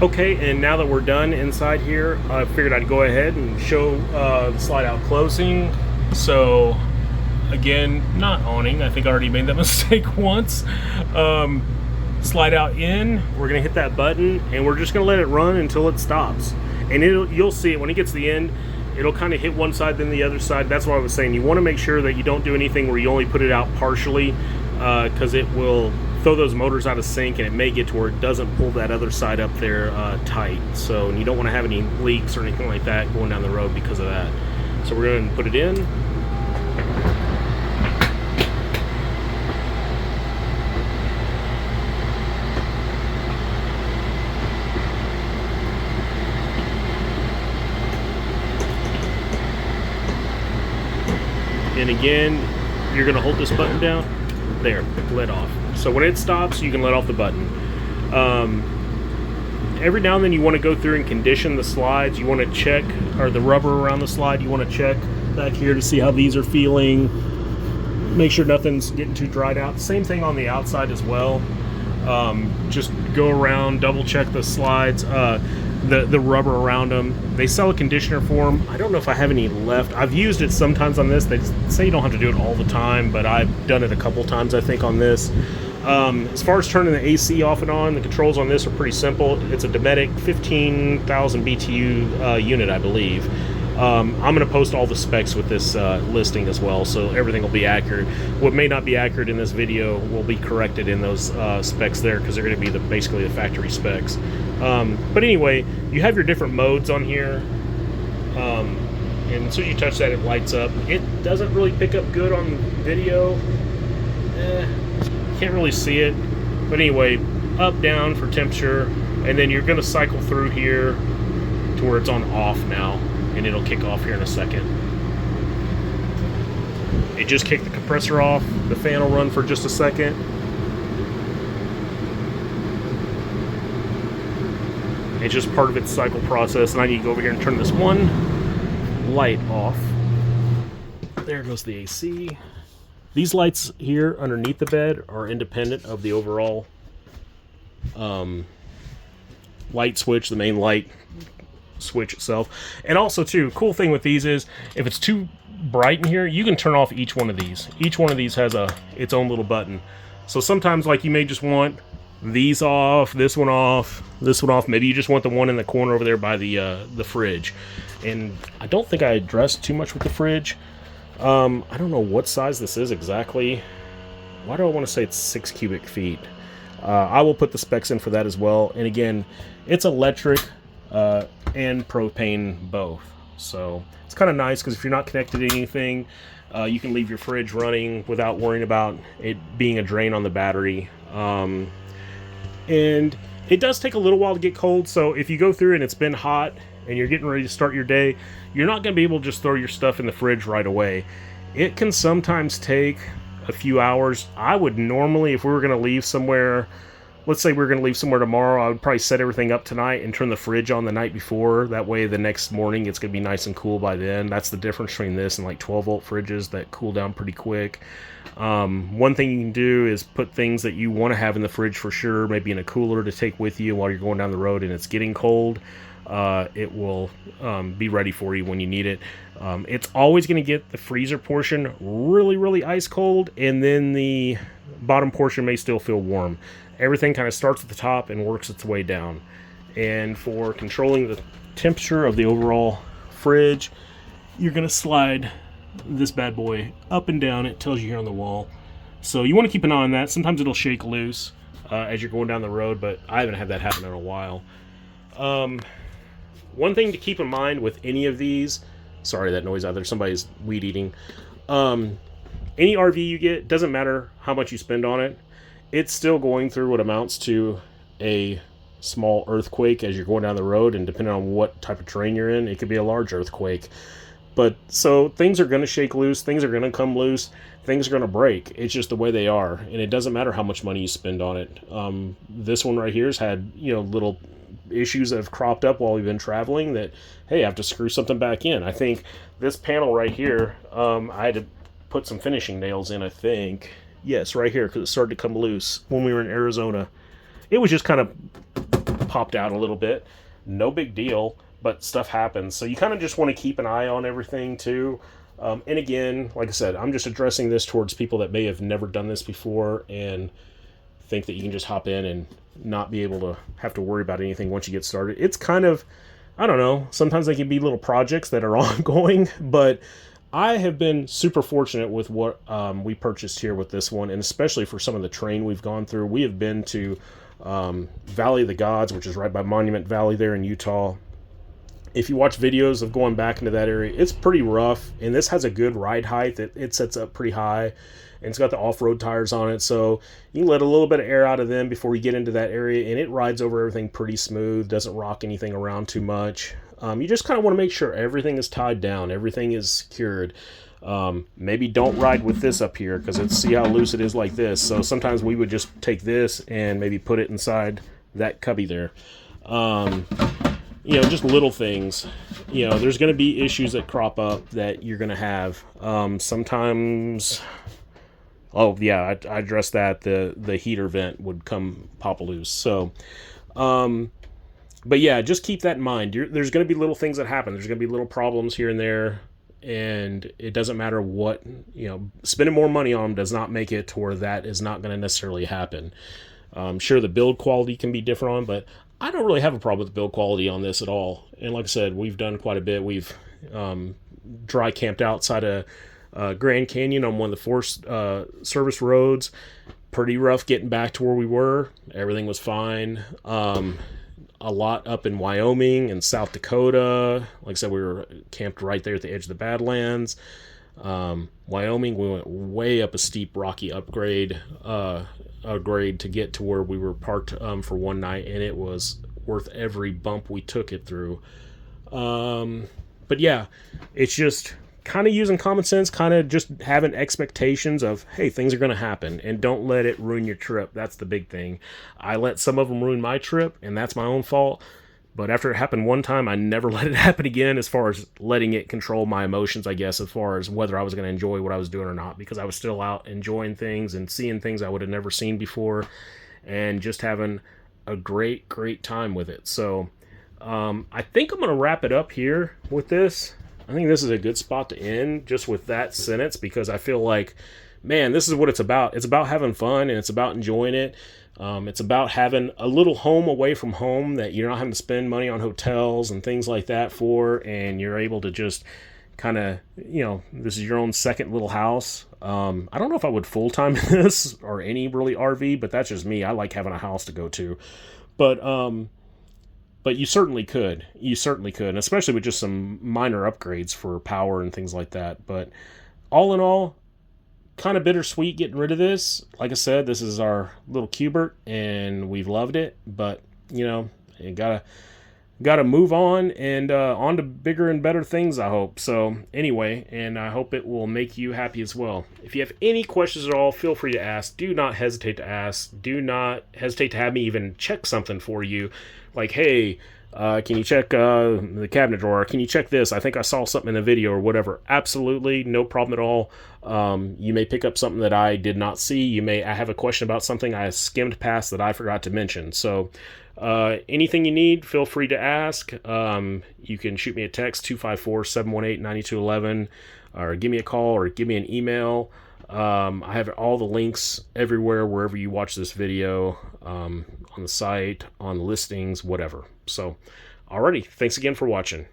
Okay, and now that we're done inside here, I figured I'd go ahead and show the slide out closing. So, again, not awning. I think I already made that mistake once. Slide out in. We're gonna hit that button, and we're just gonna let it run until it stops. And you'll see it when it gets to the end. It'll kind of hit one side, then the other side. That's what I was saying. You want to make sure that you don't do anything where you only put it out partially, because it will throw those motors out of sync, and it may get to where it doesn't pull that other side up there tight. So, and you don't want to have any leaks or anything like that going down the road because of that. So we're going to put it in. And again, you're going to hold this button down. There, let off. So when it stops, you can let off the button. Every now and then you want to go through and condition the slides. You want to check, or the rubber around the slide, you want to check back here to see how these are feeling. Make sure nothing's getting too dried out. Same thing on the outside as well. Just go around, double check the slides. The rubber around them. They sell a conditioner for them. I don't know if I have any left. I've used it sometimes on this. They say you don't have to do it all the time, but I've done it a couple times, I think, on this. As far as turning the AC off and on, the controls on this are pretty simple. It's a Dometic 15,000 BTU unit, I believe. I'm going to post all the specs with this listing as well, so everything will be accurate. What may not be accurate in this video will be corrected in those specs there, because they're going to be basically the factory specs. But anyway, you have your different modes on here, and as soon as you touch that, it lights up. It doesn't really pick up good on video. Can't really see it. But anyway, up, down for temperature, and then you're going to cycle through here to where it's on off now, and it'll kick off here in a second. It just kicked the compressor off. The fan will run for just a second. It's just part of its cycle process, and I need to go over here and turn this one light off. There goes the AC. These lights here underneath the bed are independent of the overall light switch, the main light switch itself. And also, too, cool thing with these is if it's too bright in here, you can turn off each one of these. Each one of these has its own little button. So sometimes, like, you may just want these off, this one off, this one off. Maybe you just want the one in the corner over there by the fridge. And I don't think I addressed too much with the fridge. I don't know what size this is exactly. Why do I want to say it's 6 cubic feet? I will put the specs in for that as well. And again, it's electric and propane both. So it's kind of nice, because if you're not connected to anything, you can leave your fridge running without worrying about it being a drain on the battery. And it does take a little while to get cold, so if you go through and it's been hot and you're getting ready to start your day, you're not going to be able to just throw your stuff in the fridge right away. It can sometimes take a few hours. I would normally, if we were going to leave somewhere, let's say we were going to leave somewhere tomorrow, I would probably set everything up tonight and turn the fridge on the night before. That way the next morning it's going to be nice and cool by then. That's the difference between this and like 12-volt fridges that cool down pretty quick. One thing you can do is put things that you want to have in the fridge for sure, maybe in a cooler to take with you while you're going down the road and it's getting cold. It will be ready for you when you need it. It's always going to get the freezer portion really, really ice cold, and then the bottom portion may still feel warm. Everything kind of starts at the top and works its way down. And for controlling the temperature of the overall fridge, you're going to slide this bad boy up and down. It tells you here on the wall. So you want to keep an eye on that. Sometimes it'll shake loose as you're going down the road, but I haven't had that happen in a while. One thing to keep in mind with any of these, sorry, that noise out there, somebody's weed eating. Any RV you get, doesn't matter how much you spend on it, it's still going through what amounts to a small earthquake as you're going down the road, and depending on what type of terrain you're in, it could be a large earthquake. But so things are going to shake loose, things are going to come loose, things are going to break. It's just the way they are, and it doesn't matter how much money you spend on it. This one right here has had, little issues that have cropped up while we've been traveling that, hey, I have to screw something back in. I think this panel right here, I had to put some finishing nails in, I think. Yes, right here, because it started to come loose when we were in Arizona. It was just kind of popped out a little bit. No big deal, but stuff happens. So you kind of just want to keep an eye on everything too. And again, like I said, I'm just addressing this towards people that may have never done this before and think that you can just hop in and not be able to have to worry about anything once you get started. It's kind of, I don't know, sometimes they can be little projects that are ongoing, but I have been super fortunate with what we purchased here with this one, and especially for some of the terrain we've gone through. We have been to Valley of the Gods, which is right by Monument Valley there in Utah. If you watch videos of going back into that area, it's pretty rough, and this has a good ride height. It sets up pretty high, and it's got the off-road tires on it, so you can let a little bit of air out of them before you get into that area, and it rides over everything pretty smooth, doesn't rock anything around too much. You just kind of want to make sure everything is tied down, everything is secured. Maybe don't ride with this up here, because see how loose it is like this. So sometimes we would just take this and maybe put it inside that cubby there. Just little things. There's going to be issues that crop up that you're going to have. Sometimes, oh yeah, I addressed that. The heater vent would come pop loose. So, but yeah, just keep that in mind. There's going to be little things that happen. There's going to be little problems here and there, and it doesn't matter what, spending more money on them does not make it to where that is not going to necessarily happen. Sure, the build quality can be different on, but I don't really have a problem with the build quality on this at all. And like I said, we've done quite a bit. We've dry camped outside of Grand Canyon on one of the Forest Service roads. Pretty rough getting back to where we were. Everything was fine. A lot up in Wyoming and South Dakota. Like I said, we were camped right there at the edge of the Badlands. Wyoming, we went way up a steep rocky grade to get to where we were parked for one night, and it was worth every bump we took it through. But yeah, it's just kind of using common sense, kind of just having expectations of, hey, things are going to happen, and don't let it ruin your trip. That's the big thing. I let some of them ruin my trip, and that's my own fault. But after it happened one time, I never let it happen again, as far as letting it control my emotions, I guess, as far as whether I was going to enjoy what I was doing or not, because I was still out enjoying things and seeing things I would have never seen before, and just having a great, great time with it. So I think I'm going to wrap it up here with this. I think this is a good spot to end, just with that sentence, because I feel like, man, this is what it's about. It's about having fun, and it's about enjoying it. It's about having a little home away from home that you're not having to spend money on hotels and things like that for, and you're able to just kind of, this is your own second little house. I don't know if I would full-time in this or any really RV, but that's just me. I like having a house to go to. But you certainly could. You certainly could, and especially with just some minor upgrades for power and things like that. But all in all, kind of bittersweet getting rid of this. Like I said, this is our little Cubert, and we've loved it. But, you gotta move on, and on to bigger and better things, I hope. So anyway, and I hope it will make you happy as well. If you have any questions at all, feel free to ask. Do not hesitate to ask. Do not hesitate to have me even check something for you. Like, hey, can you check the cabinet drawer? Can you check this? I think I saw something in the video or whatever. Absolutely, no problem at all. You may pick up something that I did not see. I have a question about something I skimmed past that I forgot to mention. So anything you need, feel free to ask. You can shoot me a text, 254-718-9211, or give me a call, or give me an email. I have all the links everywhere, wherever you watch this video, on the site, on the listings, whatever. So, alrighty, thanks again for watching.